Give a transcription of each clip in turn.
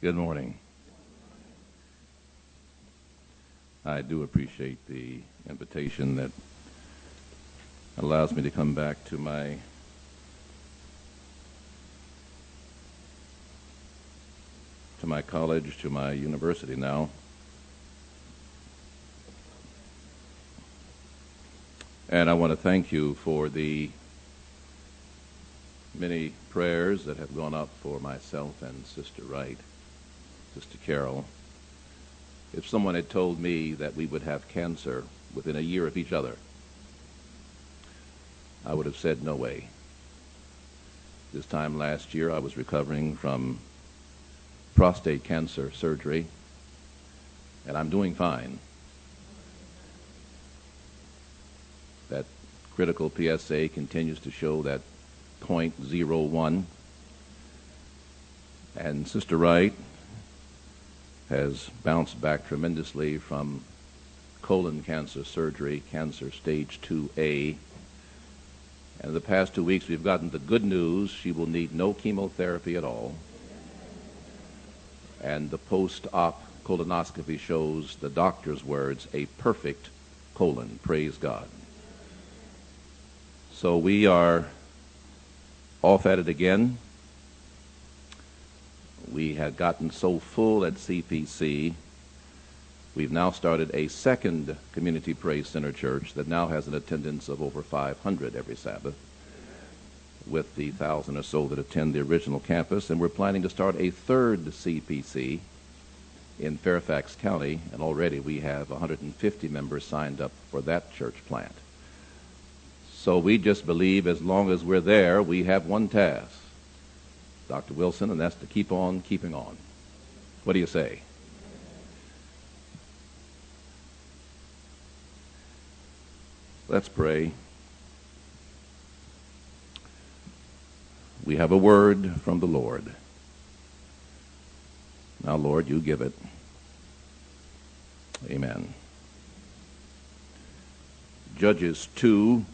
Good morning. I do appreciate the invitation that allows me to come back to my college, to my university now. And I want to thank you for the many prayers that have gone up for myself and Sister Wright, Sister Carol. If someone had told me that we would have cancer within a year of each other, I would have said no way. This time last year, I was recovering from prostate cancer surgery, and I'm doing fine. That critical PSA continues to show that 0.01, and Sister Wright has bounced back tremendously from colon cancer surgery, cancer stage 2A. And in the past 2 weeks, we've gotten the good news. She will need no chemotherapy at all. And the post-op colonoscopy shows, the doctor's words, a perfect colon. Praise God. So we are off at it again. We had gotten so full at CPC, we've now started a second Community Praise Center church that now has an attendance of over 500 every Sabbath, with the 1,000 or so that attend the original campus. And we're planning to start a third CPC in Fairfax County, and already we have 150 members signed up for that church plant. So we just believe as long as we're there, we have one task, Dr. Wilson, and that's to keep on keeping on. What do you say? Let's pray. We have a word from the Lord. Now, Lord, you give it. Amen. Judges 2.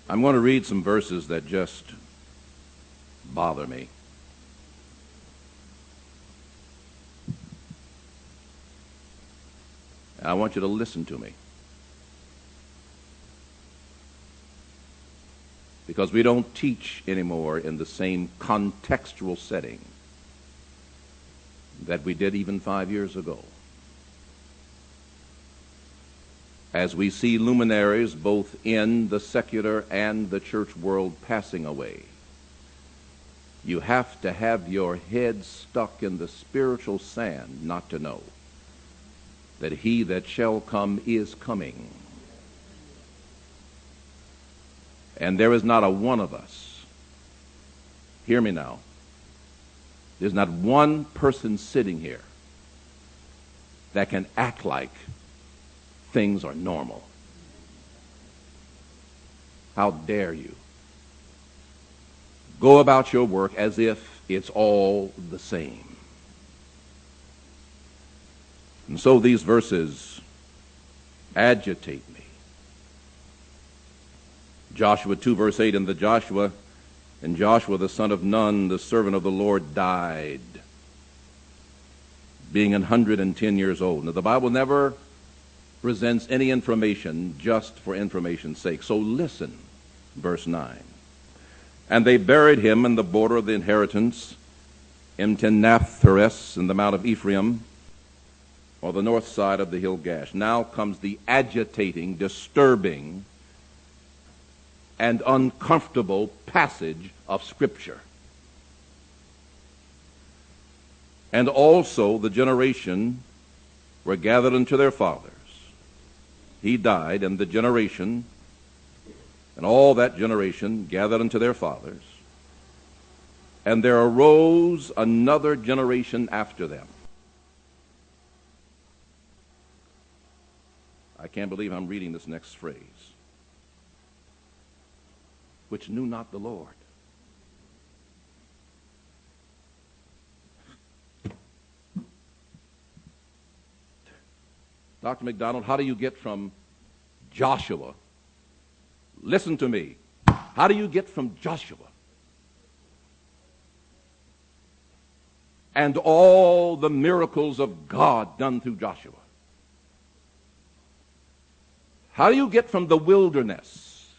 I'm going to read some verses that just bother me. And I want you to listen to me. Because we don't teach anymore in the same contextual setting that we did even 5 years ago. As we see luminaries both in the secular and the church world passing away, you have to have your head stuck in the spiritual sand not to know that he that shall come is coming. And there is not a one of us, hear me now, there's not one person sitting here that can act like things are normal. How dare you go about your work as if it's all the same. And so these verses agitate me. Joshua 2 verse 8, and Joshua the son of Nun, the servant of the Lord, died, being 110 years old. Now the Bible never presents any information just for information's sake. So listen, verse 9. And they buried him in the border of the inheritance in Timnath-Heres in the Mount of Ephraim, or the north side of the hill Gash. Now comes the agitating, disturbing, and uncomfortable passage of Scripture. And also the generation were gathered unto their fathers. He died, and the generation, and all that generation gathered unto their fathers. And there arose another generation after them. I can't believe I'm reading this next phrase. Which knew not the Lord. Dr. McDonald, how do you get from Joshua. Listen to me. How do you get from Joshua and all the miracles of God done through Joshua? How do you get from the wilderness,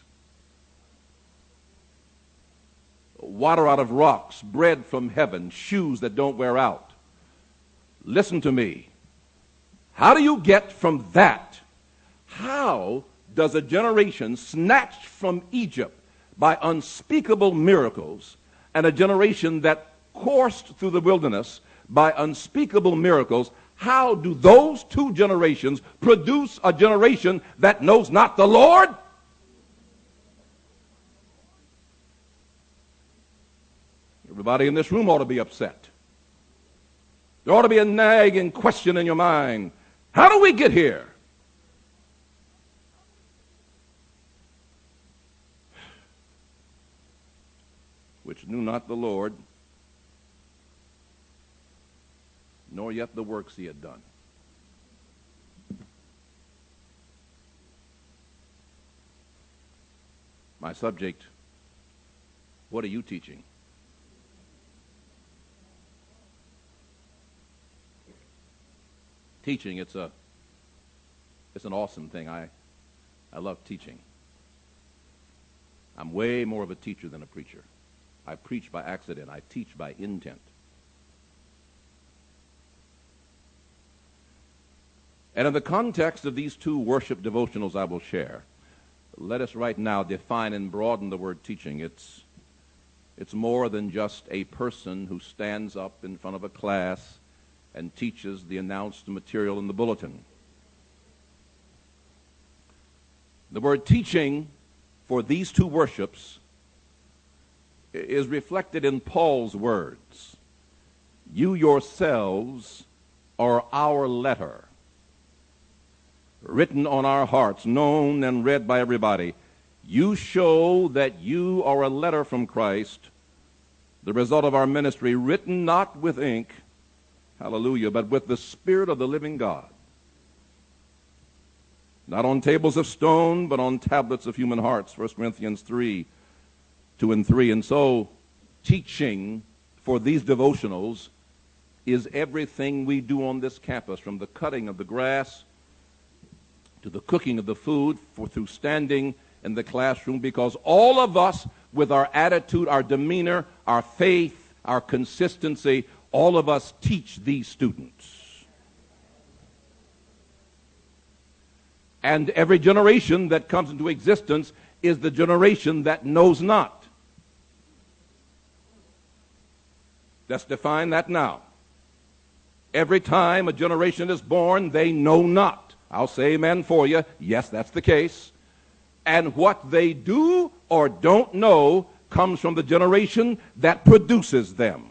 water out of rocks, bread from heaven, shoes that don't wear out? Listen to me. How do you get from that? How does a generation snatched from Egypt by unspeakable miracles and a generation that coursed through the wilderness by unspeakable miracles, how do those two generations produce a generation that knows not the Lord? Everybody in this room ought to be upset. There ought to be a nagging question in your mind. How do we get here? Which knew not the Lord, nor yet the works he had done. My subject, what are you teaching? Teaching, it's an awesome thing. I love teaching. I'm way more of a teacher than a preacher. I preach by accident. I teach by intent. And in the context of these two worship devotionals I will share, let us right now define and broaden the word teaching. It's more than just a person who stands up in front of a class and teaches the announced material in the bulletin. The word teaching for these two worships is reflected in Paul's words. You yourselves are our letter, written on our hearts, known and read by everybody. You show that you are a letter from Christ, the result of our ministry, written not with ink, hallelujah, but with the Spirit of the living God. Not on tables of stone, but on tablets of human hearts, 1 Corinthians 3, 2 and 3. And so, teaching for these devotionals is everything we do on this campus, from the cutting of the grass to the cooking of the food, through standing in the classroom, because all of us, with our attitude, our demeanor, our faith, our consistency, all of us teach these students. And every generation that comes into existence is the generation that knows not. Let's define that now. Every time a generation is born, they know not. I'll say amen for you. Yes, that's the case. And what they do or don't know comes from the generation that produces them.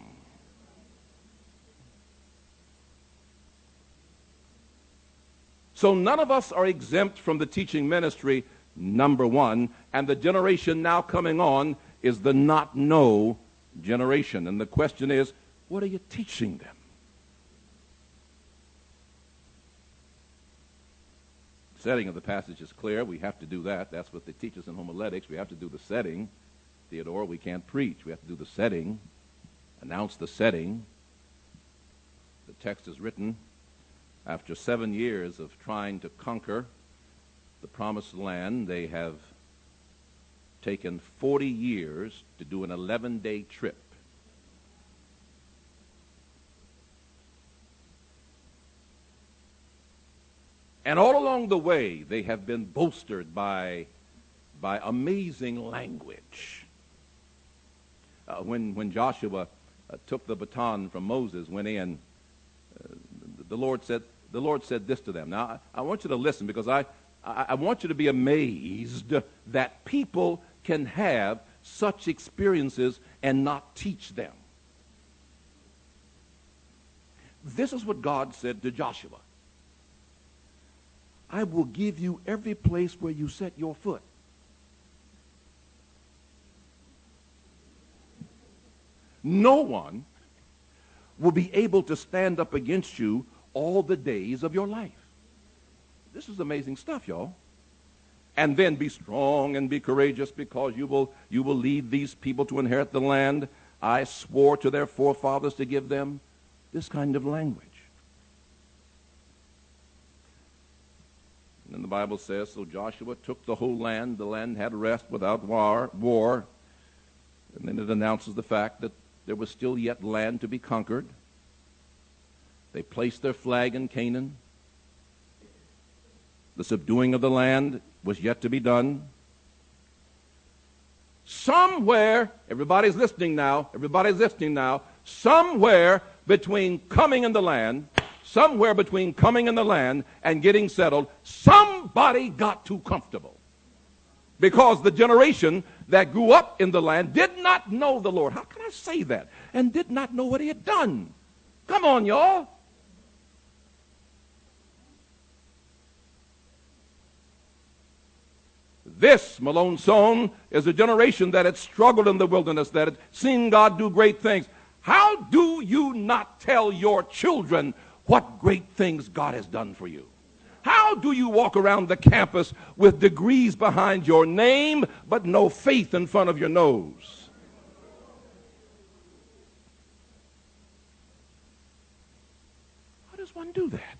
So none of us are exempt from the teaching ministry, number one, and the generation now coming on is the not know generation. And the question is, what are you teaching them? The setting of the passage is clear. We have to do that. That's what they teach us in homiletics. We have to do the setting. Theodore, we can't preach. We have to do the setting, announce the setting. The text is written after 7 years of trying to conquer the promised land. They have taken 40 years to do an 11-day trip. And all along the way, they have been bolstered by amazing language. When Joshua took the baton from Moses, went in, the Lord said this to them. Now, I want you to listen, because I want you to be amazed that people can have such experiences and not teach them. This is what God said to Joshua. I will give you every place where you set your foot. No one will be able to stand up against you all the days of your life. This is amazing stuff, y'all. and then be strong and be courageous because you will lead these people to inherit the land I swore to their forefathers to give them. This kind of language. And the Bible says, so Joshua took the whole land. The land had rest without war. And then it announces the fact that there was still yet land to be conquered. They placed their flag in Canaan. The subduing of the land was yet to be done. Somewhere, everybody's listening now, somewhere between coming in the land and getting settled, somebody got too comfortable. Because the generation that grew up in the land did not know the Lord. How can I say that? And did not know what he had done. Come on, y'all. This, Malone Sohn, is a generation that had struggled in the wilderness, that had seen God do great things. How do you not tell your children what great things God has done for you? How do you walk around the campus with degrees behind your name, but no faith in front of your nose? How does one do that?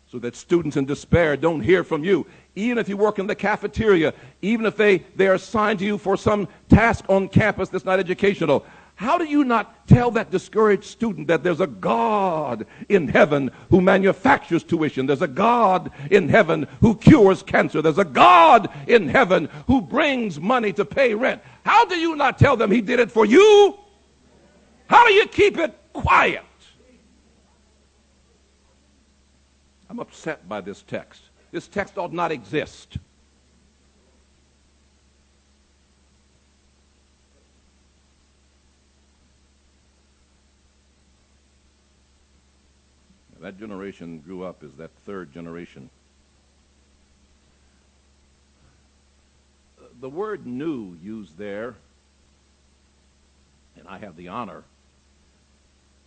So that students in despair don't hear from you. Even if you work in the cafeteria, even if they are assigned to you for some task on campus that's not educational, how do you not tell that discouraged student that there's a God in heaven who manufactures tuition? There's a God in heaven who cures cancer. There's a God in heaven who brings money to pay rent. How do you not tell them he did it for you? How do you keep it quiet? I'm upset by this text. This text ought not exist. That generation grew up as that third generation. The word new used there, and I have the honor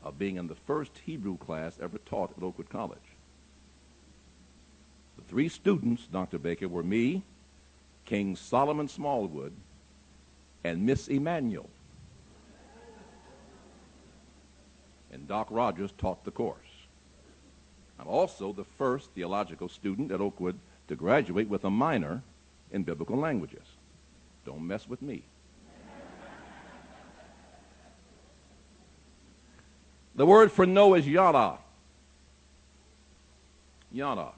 of being in the first Hebrew class ever taught at Oakwood College. The three students, Dr. Baker, were me, King Solomon Smallwood, and Miss Emanuel. And Doc Rogers taught the course. I'm also the first theological student at Oakwood to graduate with a minor in biblical languages. Don't mess with me. The word for know is yada. Yada.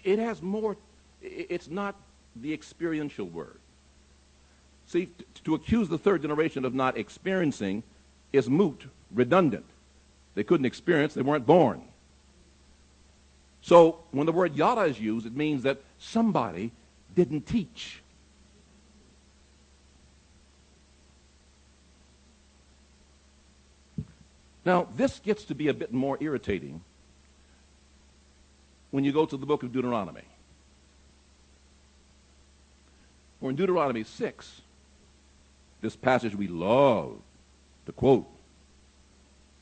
It has more, it's not the experiential word. See, to accuse the third generation of not experiencing is moot, redundant. They couldn't experience, they weren't born. So when the word yada is used, it means that somebody didn't teach. Now, this gets to be a bit more irritating when you go to the book of Deuteronomy. For in Deuteronomy 6, this passage we love to quote,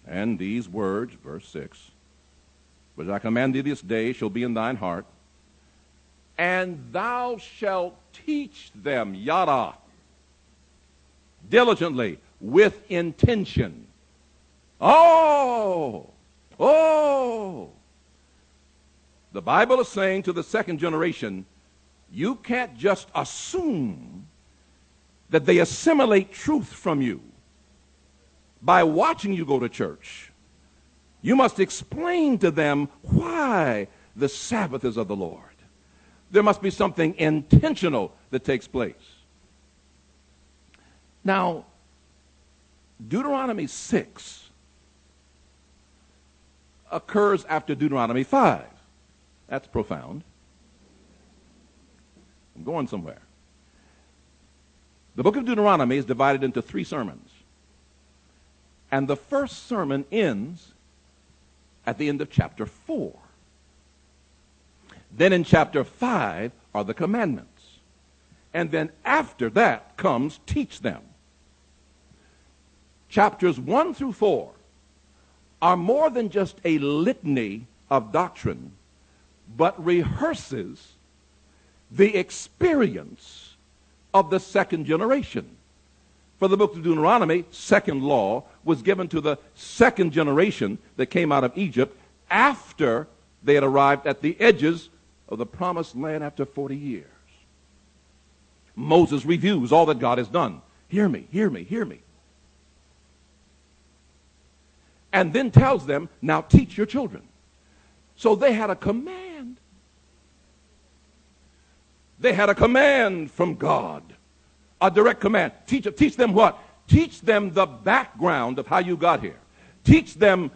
and these words, verse 6, which I command thee this day shall be in thine heart, and thou shalt teach them, yada, diligently, with intention. Oh! The Bible is saying to the second generation, you can't just assume that they assimilate truth from you by watching you go to church. You must explain to them why the Sabbath is of the Lord. There must be something intentional that takes place. Now, Deuteronomy 6 occurs after Deuteronomy 5. That's profound. I'm going somewhere. The book of Deuteronomy is divided into 3 sermons. And the first sermon ends at the end of chapter 4. Then in chapter 5 are the commandments. And then after that comes teach them. Chapters 1 through 4 are more than just a litany of doctrine, but rehearses the experience of the second generation. For the book of Deuteronomy, second law, was given to the second generation that came out of Egypt after they had arrived at the edges of the promised land after 40 years. Moses reviews all that God has done. Hear me, hear me, hear me. And then tells them, now teach your children. So they had a command. They had a command from God. A direct command. Teach them what? Teach them the background of how you got here. Teach them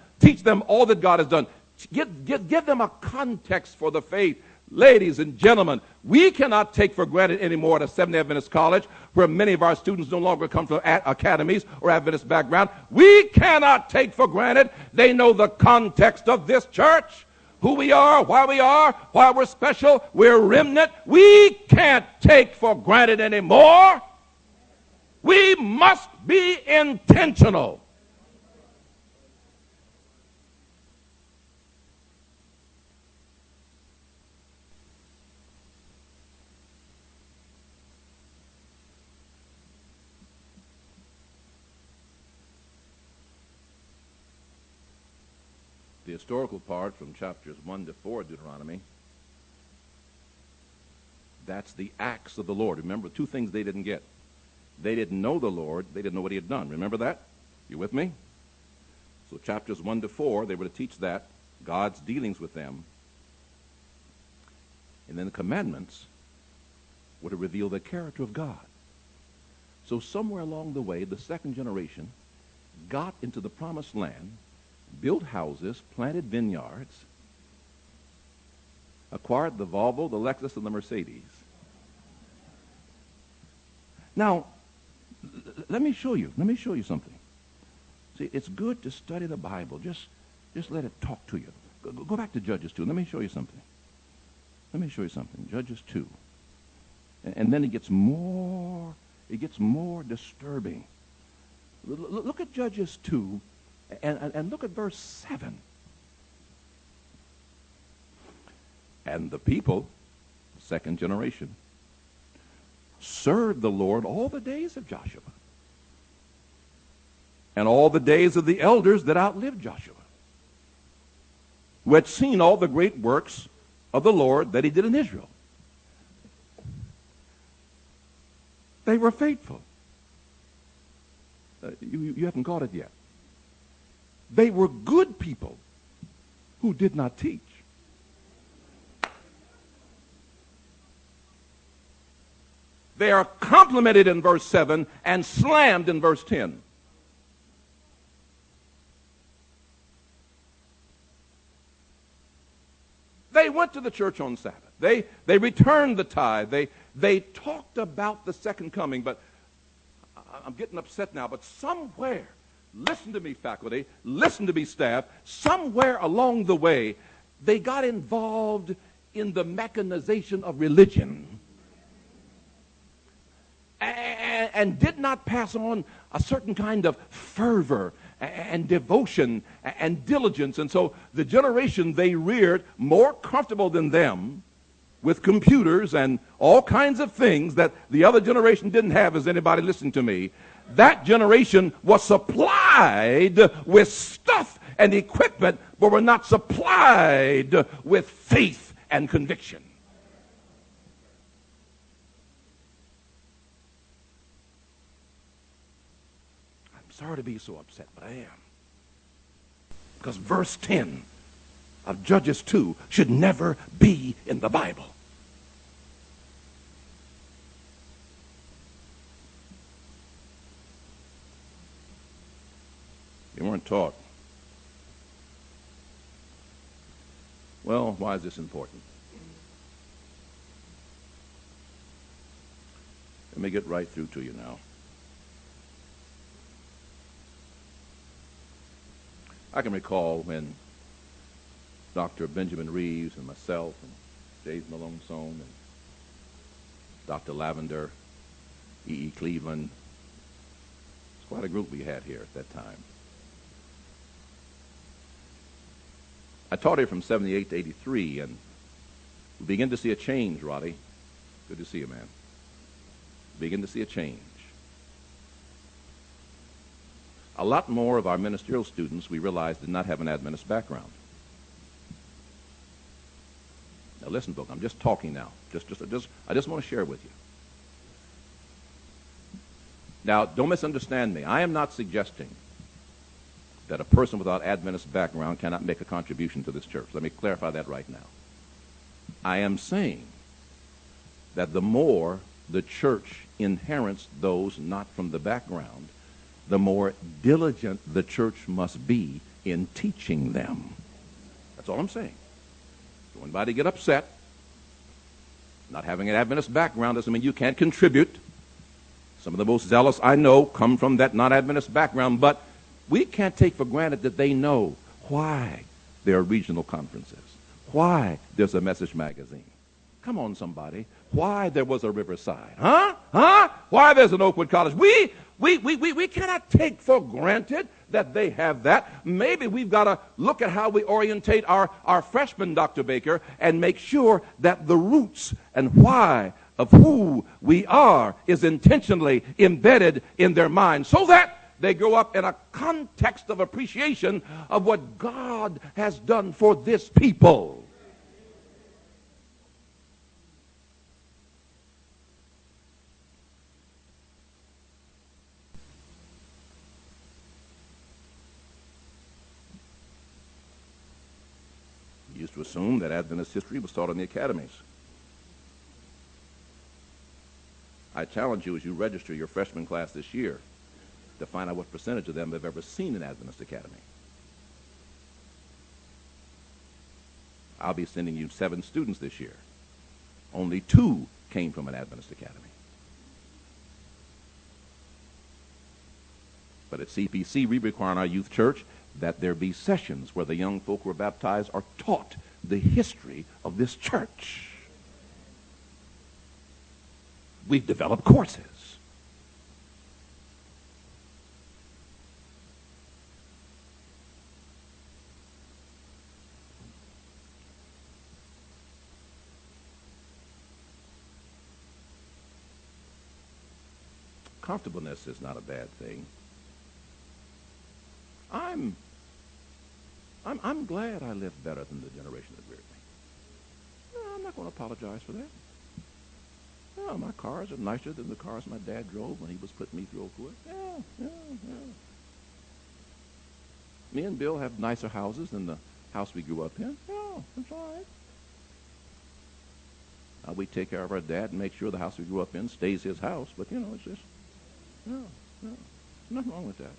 all that God has done. Give them a context for the faith. Ladies and gentlemen, we cannot take for granted anymore at a Seventh-day Adventist college where many of our students no longer come from academies or Adventist background. We cannot take for granted they know the context of this church, who we are, why we're special, we're remnant. We can't take for granted anymore. We must be intentional. The historical part from chapters 1 to 4 of Deuteronomy, that's the acts of the Lord. Remember, two things they didn't get. They didn't know the Lord. They didn't know what he had done. Remember that? You with me? So chapters 1 to 4, they were to teach that, God's dealings with them. And then the commandments were to reveal the character of God. So somewhere along the way, the second generation got into the promised land, built houses, planted vineyards, acquired the Volvo, the Lexus, and the Mercedes. Now, let me show you something. See, it's good to study the Bible. Just let it talk to you. Go back to Judges 2. Let me show you something. Judges 2. And then it gets more disturbing. Look at Judges 2 and look at verse 7. And the people, second generation, served the Lord all the days of Joshua and all the days of the elders that outlived Joshua, who had seen all the great works of the Lord that he did in Israel. They were faithful. You haven't caught it yet. They were good people who did not teach. They are complimented in verse 7 and slammed in verse 10. They went to the church on Sabbath. They returned the tithe. They talked about the second coming, but I'm getting upset now, but somewhere, listen to me, faculty, listen to me, staff, somewhere along the way, they got involved in the mechanization of religion and did not pass on a certain kind of fervor and devotion and diligence. And so the generation they reared, more comfortable than them, with computers and all kinds of things that the other generation didn't have. Is anybody listening to me? That generation was supplied with stuff and equipment, but were not supplied with faith and conviction. I'm sorry to be so upset, but I am. Because verse 10 of Judges 2 should never be in the Bible. You weren't taught. Well, why is this important? Let me get right through to you now. I can recall when Dr. Benjamin Reeves and myself and James Malone Sohn and Dr. Lavender, E.E. Cleveland, it's quite a group we had here at that time. I taught here from 78 to 83, and we begin to see a change, Roddy. Good to see you, man. Begin to see a change. A lot more of our ministerial students, we realized, did not have an Adventist background. Now listen, folks, I'm just talking now. I just want to share with you. Now, don't misunderstand me. I am not suggesting that a person without Adventist background cannot make a contribution to this church. Let me clarify that right now. I am saying that the more the church inherits those not from the background, the more diligent the church must be in teaching them. That's all I'm saying. So when anybody get upset, not having an Adventist background doesn't mean you can't contribute. Some of the most zealous I know come from that non-Adventist background, but we can't take for granted that they know why there are regional conferences, why there's a Message magazine. Come on, somebody. Why there was a Riverside. Why there's an Oakwood College. We cannot take for granted that they have that. Maybe we've got to look at how we orientate our freshmen, Dr. Baker, and make sure that the roots and why of who we are is intentionally embedded in their minds so that they grow up in a context of appreciation of what God has done for this people. We used to assume that Adventist history was taught in the academies. I challenge you as you register your freshman class this year to find out what percentage of them have ever seen an Adventist academy. I'll be sending you 7 students this year. Only 2 came from an Adventist academy. But at CPC, we require in our youth church that there be sessions where the young folk who are baptized are taught the history of this church. We've developed courses. Comfortableness is not a bad thing. I'm glad I lived better than the generation that reared me. No, I'm not going to apologize for that. No, my cars are nicer than the cars my dad drove when he was putting me through Oakwood. Yeah. Me and Bill have nicer houses than the house we grew up in. Yeah, that's all right. Now, we take care of our dad and make sure the house we grew up in stays his house, but, it's just, no, nothing wrong with that.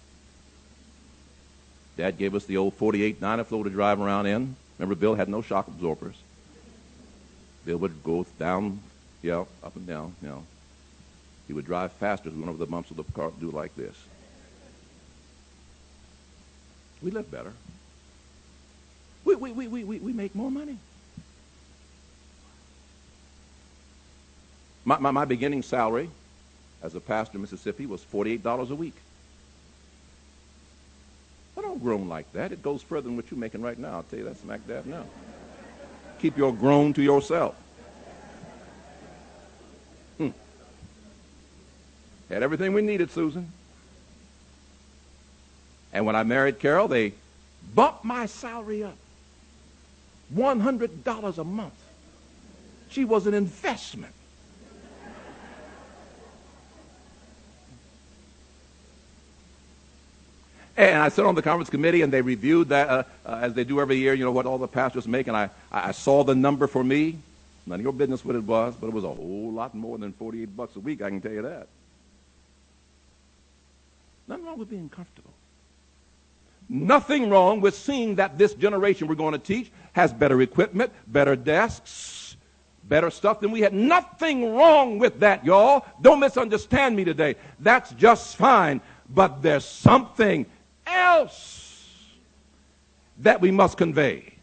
Dad gave us the old 48 Dynaflow to drive around in. Remember, Bill had no shock absorbers. Bill would go down, up and down, He would drive faster as we went over the bumps of the car, do like this. We live better. We make more money. My beginning salary as a pastor in Mississippi was $48 a week. I don't groan like that. It goes further than what you're making right now. I'll tell you that smack dab now. Keep your groan to yourself. Had everything we needed, Susan. And when I married Carol, they bumped my salary up. $100 a month. She was an investment. And I sat on the conference committee, and they reviewed that, as they do every year, what all the pastors make. And I saw the number for me. None of your business what it was, but it was a whole lot more than $48 a week, I can tell you that. Nothing wrong with being comfortable. Nothing wrong with seeing that this generation we're going to teach has better equipment, better desks, better stuff than we had. Nothing wrong with that, y'all. Don't misunderstand me today. That's just fine. But there's something else that we must convey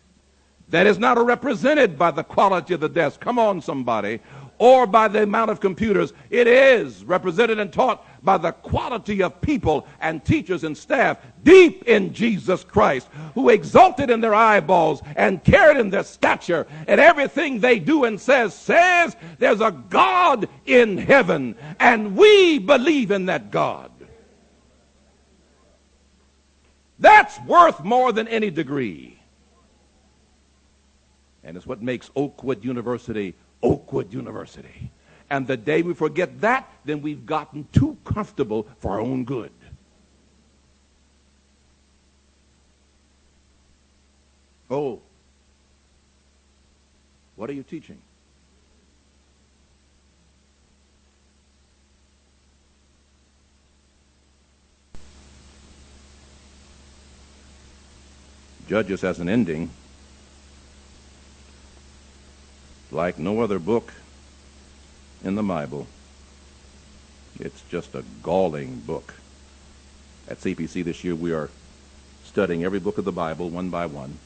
that is not represented by the quality of the desk. Come on, somebody. Or by the amount of computers. It is represented and taught by the quality of people and teachers and staff deep in Jesus Christ, who exalted in their eyeballs and carried in their stature, and everything they do and says there's a God in heaven, and we believe in that God. That's worth more than any degree. And it's what makes Oakwood University Oakwood University. And the day we forget that, then we've gotten too comfortable for our own good. Oh, what are you teaching? Judges has an ending like no other book in the Bible. It's just a galling book. At CPC this year, we are studying every book of the Bible one by one.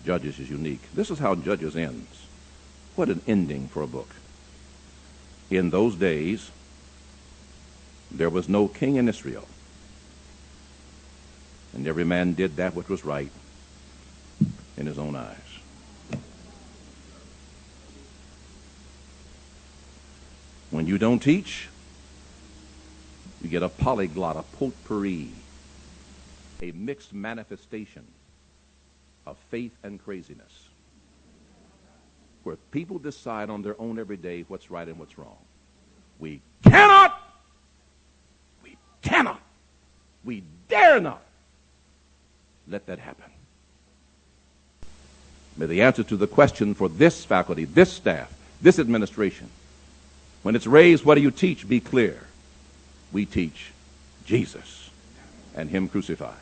Judges is unique. This is how Judges ends. What an ending for a book. In those days, there was no king in Israel, and every man did that which was right in his own eyes. When you don't teach, you get a polyglot, a potpourri, a mixed manifestation of faith and craziness, where people decide on their own every day what's right and what's wrong. We cannot, we dare not let that happen. May the answer to the question for this faculty, this staff, this administration, when it's raised, what do you teach? Be clear. We teach Jesus and Him crucified.